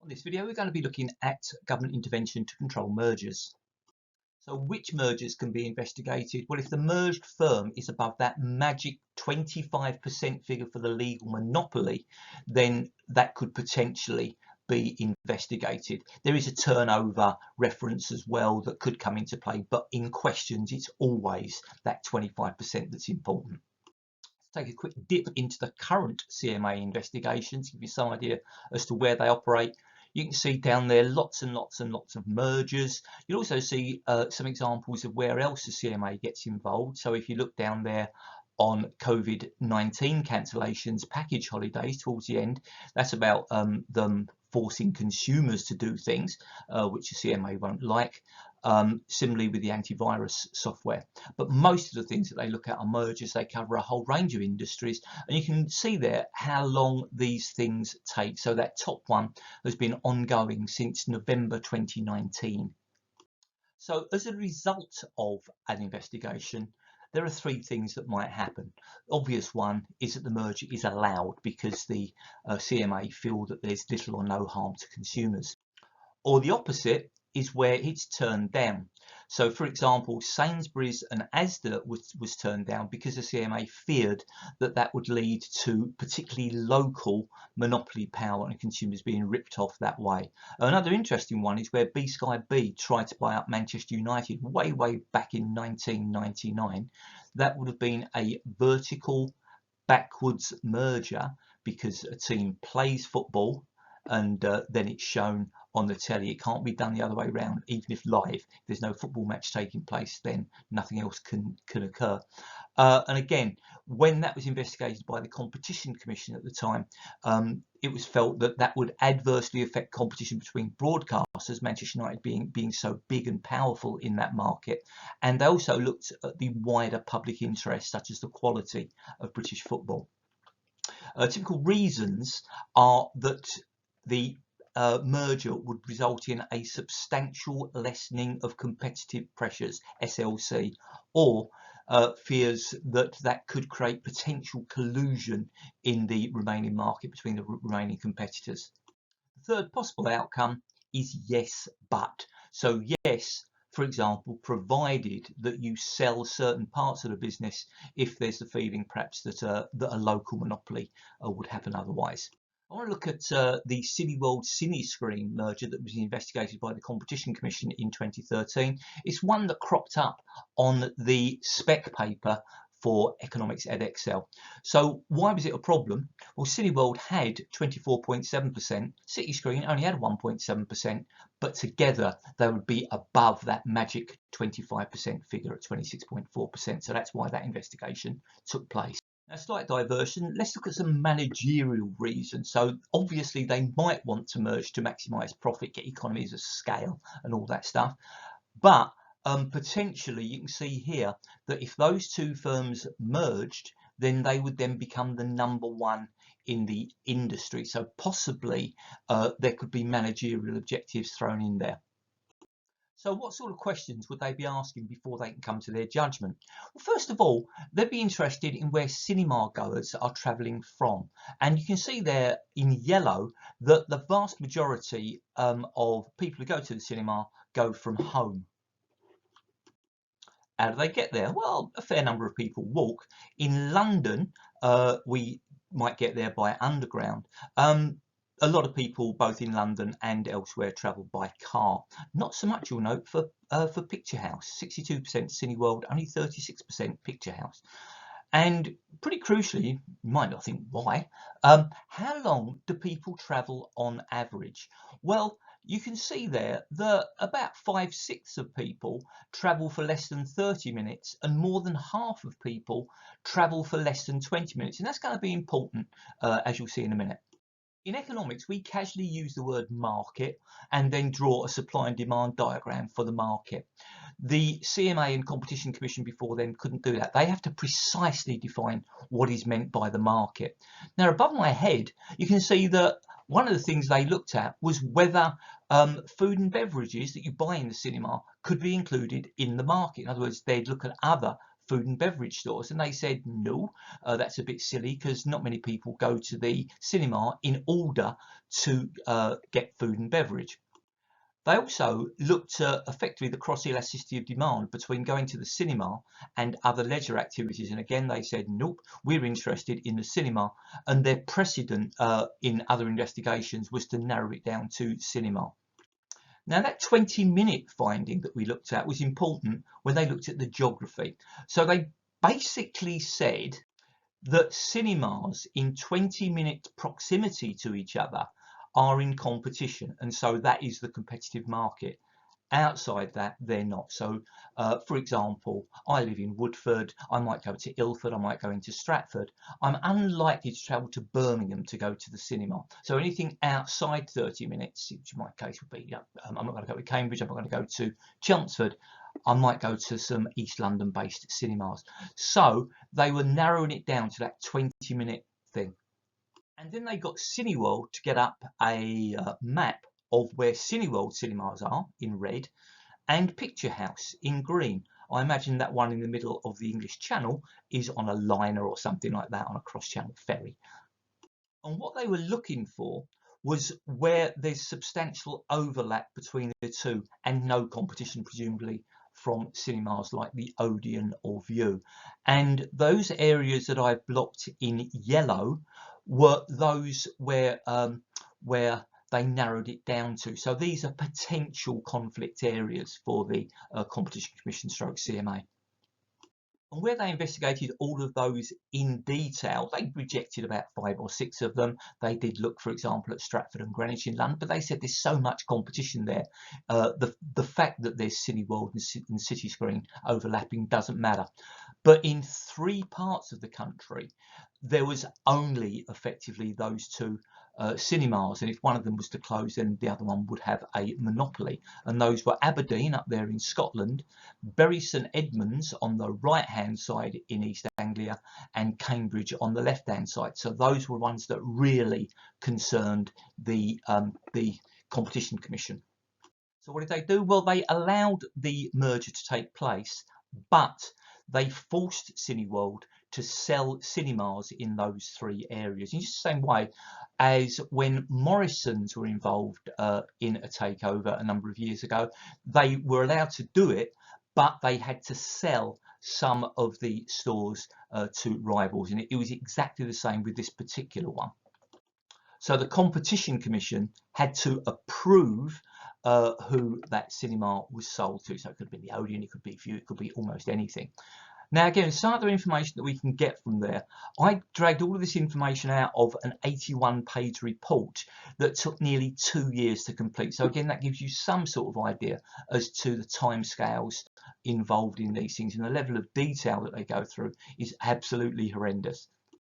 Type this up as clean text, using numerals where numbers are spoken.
In this video, we're going to be looking at government intervention to control mergers. So which mergers can be investigated? Well, if the merged firm is above that magic 25% figure for the legal monopoly, then that could potentially be investigated. There is a turnover reference as well that could come into play, but in questions, it's always that 25% that's important. Take a quick dip into the current CMA investigations, give you some idea as to where they operate. You can see down there lots and lots and lots of mergers. You'll also see some examples of where else the CMA gets involved. So if you look down there on COVID-19 cancellations, package holidays towards the end, that's about them forcing consumers to do things, which the CMA won't like. Similarly with the antivirus software. But most of the things that they look at are mergers. They cover a whole range of industries, and you can see there how long these things take. So that top one has been ongoing since November 2019. So as a result of an investigation, there are three things that might happen. Obvious one is that the merger is allowed because the CMA feel that there's little or no harm to consumers. Or the opposite is where it's turned down. So for example, Sainsbury's and Asda was turned down because the CMA feared that that would lead to particularly local monopoly power and consumers being ripped off that way. Another interesting one is where B-Sky B tried to buy up Manchester United way back in 1999. That would have been a vertical backwards merger because a team plays football and then it's shown on the telly. It can't be done the other way around. Even if live, if there's no football match taking place, then nothing else can occur. And again, when that was investigated by the Competition Commission at the time, it was felt that that would adversely affect competition between broadcasters, Manchester United being so big and powerful in that market. And they also looked at the wider public interest, such as the quality of British football. Typical reasons are that the merger would result in a substantial lessening of competitive pressures, SLC, or fears that that could create potential collusion in the remaining market between the remaining competitors. The third possible outcome is yes, but. So yes, for example, provided that you sell certain parts of the business if there's the feeling perhaps that a local monopoly would happen otherwise. I want to look at the Cineworld-Cityscreen merger that was investigated by the Competition Commission in 2013. It's one that cropped up on the spec paper for Economics Edexcel. So why was it a problem? Well, Cineworld had 24.7%, Cityscreen only had 1.7%, but together they would be above that magic 25% figure at 26.4%. So that's why that investigation took place. A slight diversion, let's look at some managerial reasons. So obviously they might want to merge to maximise profit, get economies of scale and all that stuff. But potentially you can see here that if those two firms merged, then they would then become the number one in the industry. So possibly there could be managerial objectives thrown in there. So what sort of questions would they be asking before they can come to their judgment? Well, first of all, they'd be interested in where cinema goers are travelling from. And you can see there in yellow that the vast majority of people who go to the cinema go from home. How do they get there? Well, a fair number of people walk. In London, we might get there by underground. A lot of people, both in London and elsewhere, travel by car. Not so much, you'll note, for Picture House. 62% Cineworld, only 36% Picture House. And pretty crucially, you might not think why, how long do people travel on average? Well, you can see there that about 5/6 of people travel for less than 30 minutes and more than half of people travel for less than 20 minutes. And that's going to be important, as you'll see in a minute. In economics, we casually use the word market and then draw a supply and demand diagram for the market. The CMA and Competition Commission before then couldn't do that. They have to precisely define what is meant by the market. Now, above my head, you can see that one of the things they looked at was whether food and beverages that you buy in the cinema could be included in the market. In other words, they'd look at other food and beverage stores, and they said no, that's a bit silly because not many people go to the cinema in order to get food and beverage. They also looked at effectively the cross-elasticity of demand between going to the cinema and other leisure activities. And again, they said, nope, we're interested in the cinema. And their precedent in other investigations was to narrow it down to cinema. Now, that 20-minute finding that we looked at was important when they looked at the geography. So they basically said that cinemas in 20-minute proximity to each other are in competition, and so that is the competitive market. Outside that, they're not. So for example, I live in Woodford, I might go to Ilford, I might go into Stratford. I'm unlikely to travel to Birmingham to go to the cinema. So anything outside 30 minutes, which in my case would be, I'm not going to go to Cambridge, I'm not going to go to Chelmsford, I might go to some East London based cinemas. So they were narrowing it down to that 20-minute thing. And then they got Cineworld to get up a map of where Cineworld cinemas are in red and Picture House in green. I imagine that one in the middle of the English Channel is on a liner or something like that, on a cross-channel ferry. And what they were looking for was where there's substantial overlap between the two and no competition, presumably, from cinemas like the Odeon or View. And those areas that I've blocked in yellow were those where they narrowed it down to. So these are potential conflict areas for the Competition Commission / CMA. And where they investigated all of those in detail, they rejected about 5 or 6 of them. They did look, for example, at Stratford and Greenwich in London, but they said there's so much competition there. The fact that there's Cineworld and Cityscreen overlapping doesn't matter. But in 3 parts of the country, there was only effectively those 2 cinemas, and if one of them was to close, then the other one would have a monopoly. And those were Aberdeen up there in Scotland, Bury St Edmunds on the right hand side in East Anglia, and Cambridge on the left hand side. So those were ones that really concerned the Competition Commission. So what did they do? Well, they allowed the merger to take place, but they forced Cineworld to sell cinemas in those 3 areas in just the same way as when Morrison's were involved in a takeover a number of years ago. They were allowed to do it, but they had to sell some of the stores to rivals, and it was exactly the same with this particular one. So the Competition Commission had to approve who that cinema was sold to. So it could be the Odeon, it could be View, it could be almost anything. Now again, some other information that we can get from there. I dragged all of this information out of an 81-page report that took nearly 2 years to complete. So again, that gives you some sort of idea as to the timescales involved in these things, and the level of detail that they go through is absolutely horrendous.